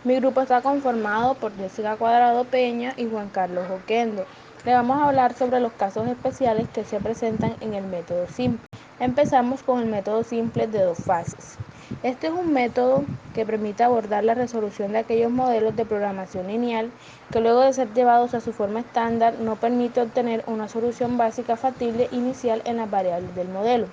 Mi grupo está conformado por Jessica Cuadrado Peña y Juan Carlos Oquendo. Le vamos a hablar sobre los casos especiales que se presentan en el método simple. Empezamos con el método simple de 2 fases. Este es un método que permite abordar la resolución de aquellos modelos de programación lineal que luego de ser llevados a su forma estándar no permite obtener una solución básica factible inicial en las variables del modelo.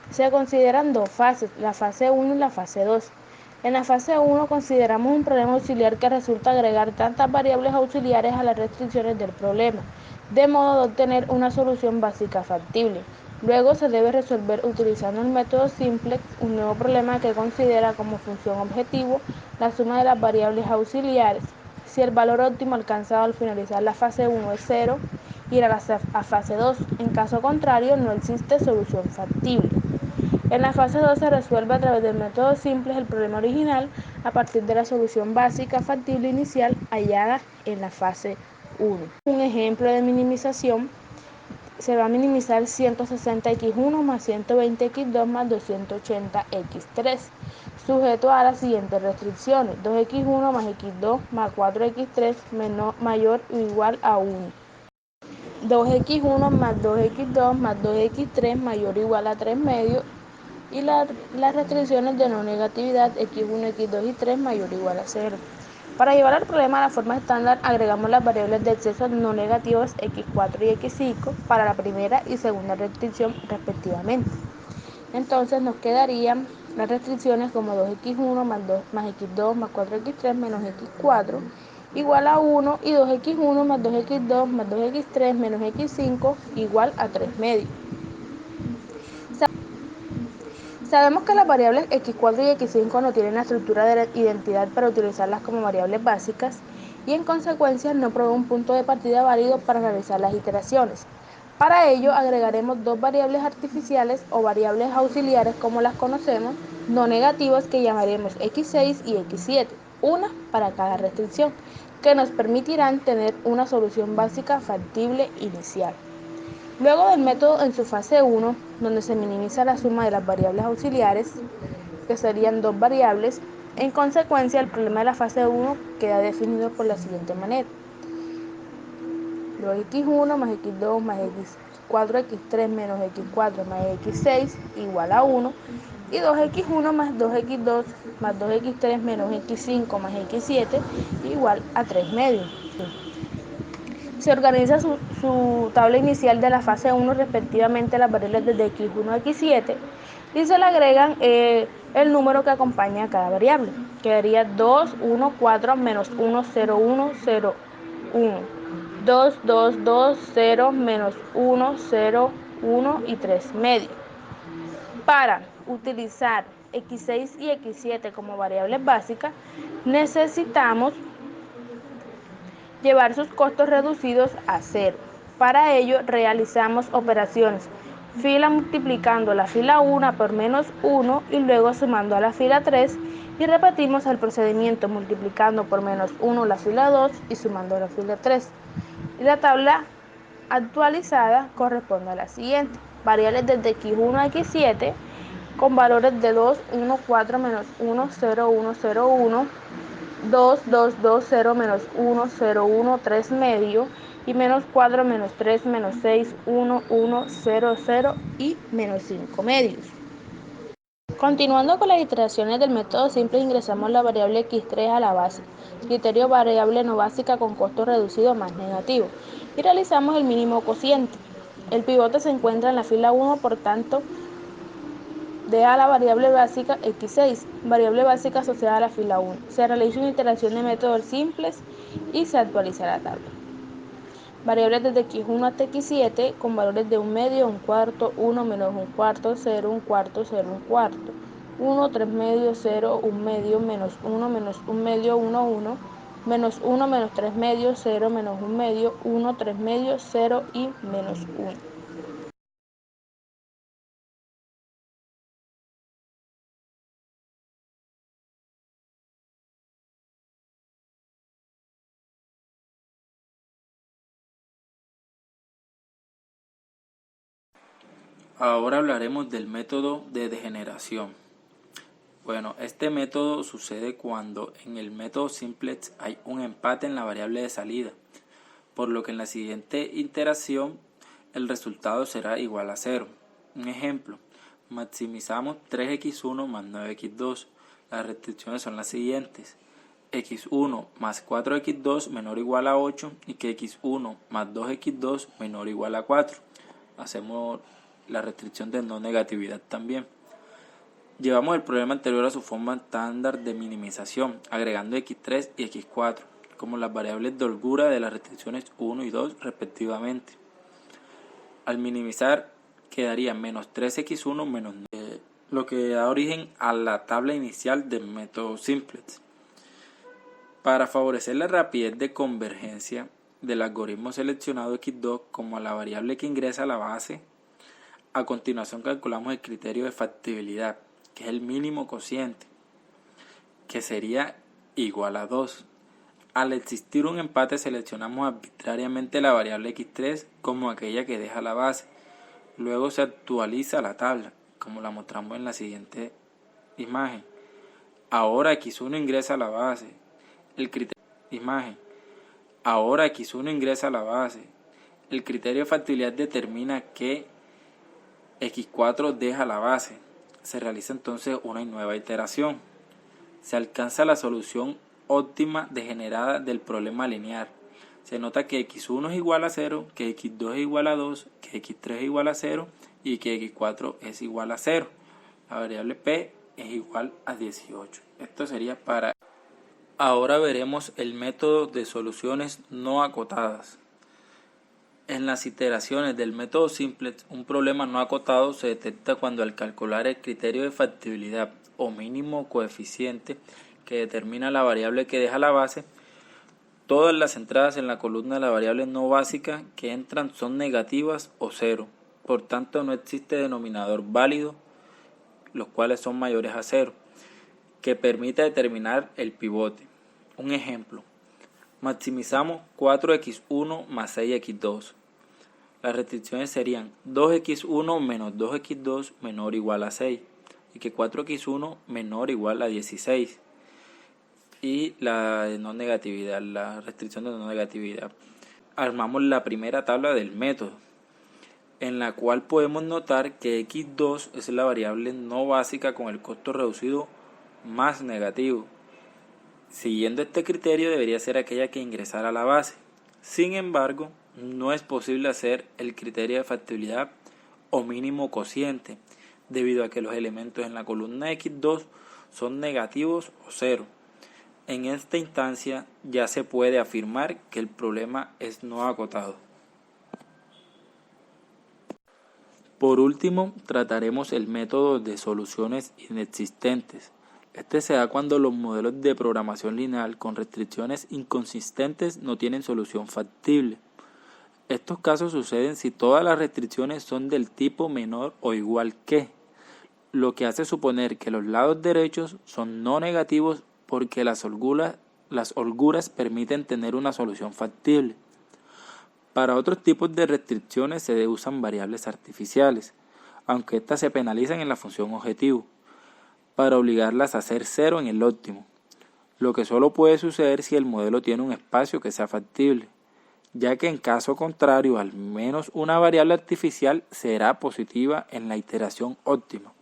Se consideran 2 fases, la fase 1 y la fase 2. En la fase 1 consideramos un problema auxiliar que resulta agregar tantas variables auxiliares a las restricciones del problema, de modo de obtener una solución básica factible. Luego se debe resolver utilizando el método simplex un nuevo problema que considera como función objetivo la suma de las variables auxiliares. Si el valor óptimo alcanzado al finalizar la fase 1 es 0, irá a fase 2. En caso contrario, no existe solución factible. En la fase 2 se resuelve a través del método simple el problema original a partir de la solución básica factible inicial hallada en la fase 1. Un ejemplo de minimización: se va a minimizar 160x1 más 120x2 más 280x3, sujeto a las siguientes restricciones: 2x1 más x2 más 4x3 mayor o igual a 1. 2x1 más 2x2 más 2x3 mayor o igual a 3 medios, y las restricciones de no negatividad x1, x2 y 3 mayor o igual a 0. Para llevar el problema a la forma estándar, agregamos las variables de exceso no negativas x4 y x5 para la primera y segunda restricción respectivamente. Entonces nos quedarían las restricciones como 2x1 más x2 más 4x3 menos x4 igual a 1 y 2x1 más 2x2 más 2x3 menos x5 igual a 3 medios. Sabemos que las variables x4 y x5 no tienen la estructura de la identidad para utilizarlas como variables básicas y en consecuencia no provee un punto de partida válido para realizar las iteraciones. Para ello agregaremos 2 variables artificiales o variables auxiliares como las conocemos, no negativas, que llamaremos x6 y x7, una para cada restricción, que nos permitirán tener una solución básica factible inicial. Luego del método en su fase 1, donde se minimiza la suma de las variables auxiliares, que serían 2 variables, en consecuencia el problema de la fase 1 queda definido por la siguiente manera: 2x1 más x2 más x4 x3 menos x4 más x6 igual a 1 y 2x1 más 2x2 más 2x3 menos x5 más x7 igual a 3 medios. Se organiza su tabla inicial de la fase 1 respectivamente a las variables desde x1 a x7 y se le agregan el número que acompaña a cada variable. Quedaría 2, 1, 4 menos 1, 0, 1, 0, 1. 2, 2, 2, 0 menos 1, 0, 1 y 3 medios. Para utilizar x6 y x7 como variables básicas, necesitamos llevar sus costos reducidos a 0. Para ello realizamos operaciones fila multiplicando la fila 1 por menos 1 y luego sumando a la fila 3 y repetimos el procedimiento multiplicando por menos 1 la fila 2 y sumando a la fila 3. Y la tabla actualizada corresponde a la siguiente: variables desde x1 a x7 con valores de 2, 1, 4 menos 1, 0, 1, 0, 1, 2, 2, 2, 0 menos 1, 0, 1, 3 medio y menos 4 menos 3 menos 6, 1, 1, 0, 0 y menos 5 medios. Continuando con las iteraciones del método simple, ingresamos la variable x3 a la base, criterio variable no básica con costo reducido más negativo, y realizamos el mínimo cociente. El pivote se encuentra en la fila 1, por tanto deja la variable básica x6, variable básica asociada a la fila 1. Se realiza una iteración de métodos simples y se actualiza la tabla. Variables desde x1 hasta x7 con valores de 1 medio, 1 cuarto, 1 menos 1 cuarto, 0, 1 cuarto, 0, 1 cuarto, 1, 3 medios, 0, 1 medio, menos 1 medio, 1, 1, menos 1 menos 3 medios, 0 menos 1 medio, 1, 3 medios, 0 y menos 1. Ahora hablaremos del método de degeneración. Bueno, este método sucede cuando en el método simplex hay un empate en la variable de salida, por lo que en la siguiente iteración el resultado será igual a 0. Un ejemplo, maximizamos 3x1 más 9x2. Las restricciones son las siguientes: x1 más 4x2 menor o igual a 8 y que x1 más 2x2 menor o igual a 4. Hacemos la restricción de no negatividad también. Llevamos el problema anterior a su forma estándar de minimización, agregando x3 y x4 como las variables de holgura de las restricciones 1 y 2 respectivamente. Al minimizar quedaría menos 3x1 menos 9, lo que da origen a la tabla inicial del método simplex. Para favorecer la rapidez de convergencia del algoritmo seleccionado x2 como a la variable que ingresa a la base, a continuación calculamos el criterio de factibilidad, que es el mínimo cociente, que sería igual a 2. Al existir un empate seleccionamos arbitrariamente la variable x3 como aquella que deja la base. Luego se actualiza la tabla, como la mostramos en la siguiente imagen. Ahora x1 ingresa a la base. Ahora x1 ingresa a la base. El criterio de factibilidad determina que x4 deja la base. Se realiza entonces una nueva iteración. Se alcanza la solución óptima degenerada del problema lineal. Se nota que x1 es igual a 0, que x2 es igual a 2, que x3 es igual a 0 y que x4 es igual a 0. La variable p es igual a 18. Esto sería para... Ahora veremos el método de soluciones no acotadas. En las iteraciones del método simplex, un problema no acotado se detecta cuando al calcular el criterio de factibilidad o mínimo coeficiente que determina la variable que deja la base, todas las entradas en la columna de la variable no básica que entran son negativas o 0. Por tanto, no existe denominador válido, los cuales son mayores a 0, que permita determinar el pivote. Un ejemplo, maximizamos 4x1 más 6x2. Las restricciones serían 2x1 menos 2x2 menor o igual a 6 y que 4x1 menor o igual a 16. Y la de no negatividad, la restricción de no negatividad. Armamos la primera tabla del método, en la cual podemos notar que x2 es la variable no básica con el costo reducido más negativo. Siguiendo este criterio debería ser aquella que ingresara a la base. Sin embargo, no es posible hacer el criterio de factibilidad o mínimo cociente, debido a que los elementos en la columna x2 son negativos o 0. En esta instancia ya se puede afirmar que el problema es no acotado. Por último, trataremos el método de soluciones inexistentes. Este se da cuando los modelos de programación lineal con restricciones inconsistentes no tienen solución factible. Estos casos suceden si todas las restricciones son del tipo menor o igual que, lo que hace suponer que los lados derechos son no negativos porque las holguras permiten tener una solución factible. Para otros tipos de restricciones se usan variables artificiales, aunque estas se penalizan en la función objetivo, para obligarlas a ser 0 en el óptimo, lo que solo puede suceder si el modelo tiene un espacio que sea factible, ya que en caso contrario al menos una variable artificial será positiva en la iteración óptima.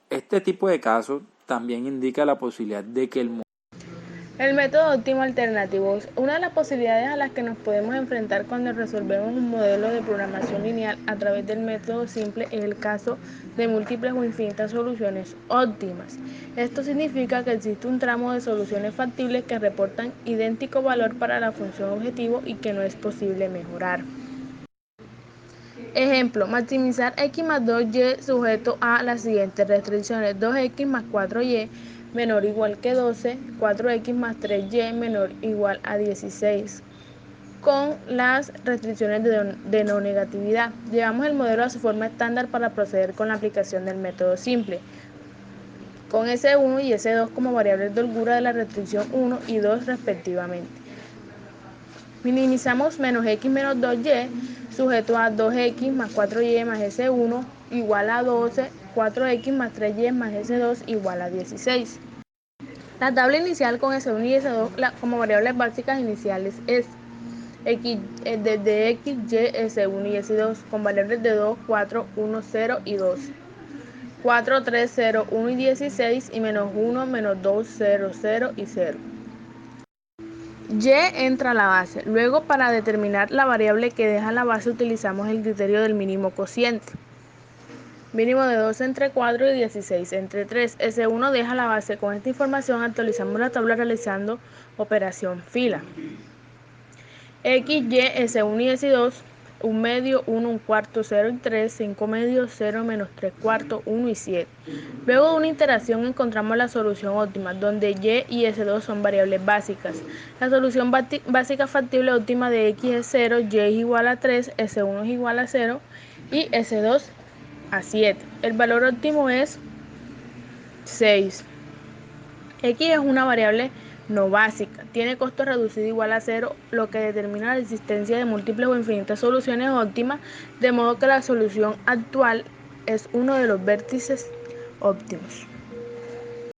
Este tipo de casos también indica la posibilidad de que el método óptimo alternativo es una de las posibilidades a las que nos podemos enfrentar cuando resolvemos un modelo de programación lineal a través del método simple en el caso de múltiples o infinitas soluciones óptimas. Esto significa que existe un tramo de soluciones factibles que reportan idéntico valor para la función objetivo y que no es posible mejorar. Ejemplo, maximizar x más 2y sujeto a las siguientes restricciones: 2x más 4y menor o igual que 12, 4x más 3y menor o igual a 16, con las restricciones de no negatividad. Llevamos el modelo a su forma estándar para proceder con la aplicación del método simple, con S1 y S2 como variables de holgura de la restricción 1 y 2 respectivamente. Minimizamos menos x menos 2y sujeto a 2x más 4y más S1 igual a 12 4x más 3y más S2 igual a 16. La tabla inicial con S1 y S2 como variables básicas iniciales es desde x, y, S1 y S2 con variables de 2, 4, 1, 0 y 2. 4, 3, 0, 1 y 16 y menos 1, menos 2, 0, 0 y 0. Y entra a la base. Luego, para determinar la variable que deja la base, utilizamos el criterio del mínimo cociente. Mínimo de 2 entre 4 y 16 entre 3. S1 deja la base. Con esta información actualizamos la tabla realizando operación fila. X, Y, S1 y S2, 1 medio, 1, 1 cuarto, 0 y 3, 5 medios, 0, menos 3 cuartos, 1 y 7. Luego de una iteración encontramos la solución óptima, donde Y y S2 son variables básicas. La solución básica factible óptima de X es 0, Y es igual a 3, S1 es igual a 0 y S2 a 7. El valor óptimo es 6. X es una variable no básica, tiene costo reducido igual a 0, lo que determina la existencia de múltiples o infinitas soluciones óptimas, de modo que la solución actual es uno de los vértices óptimos.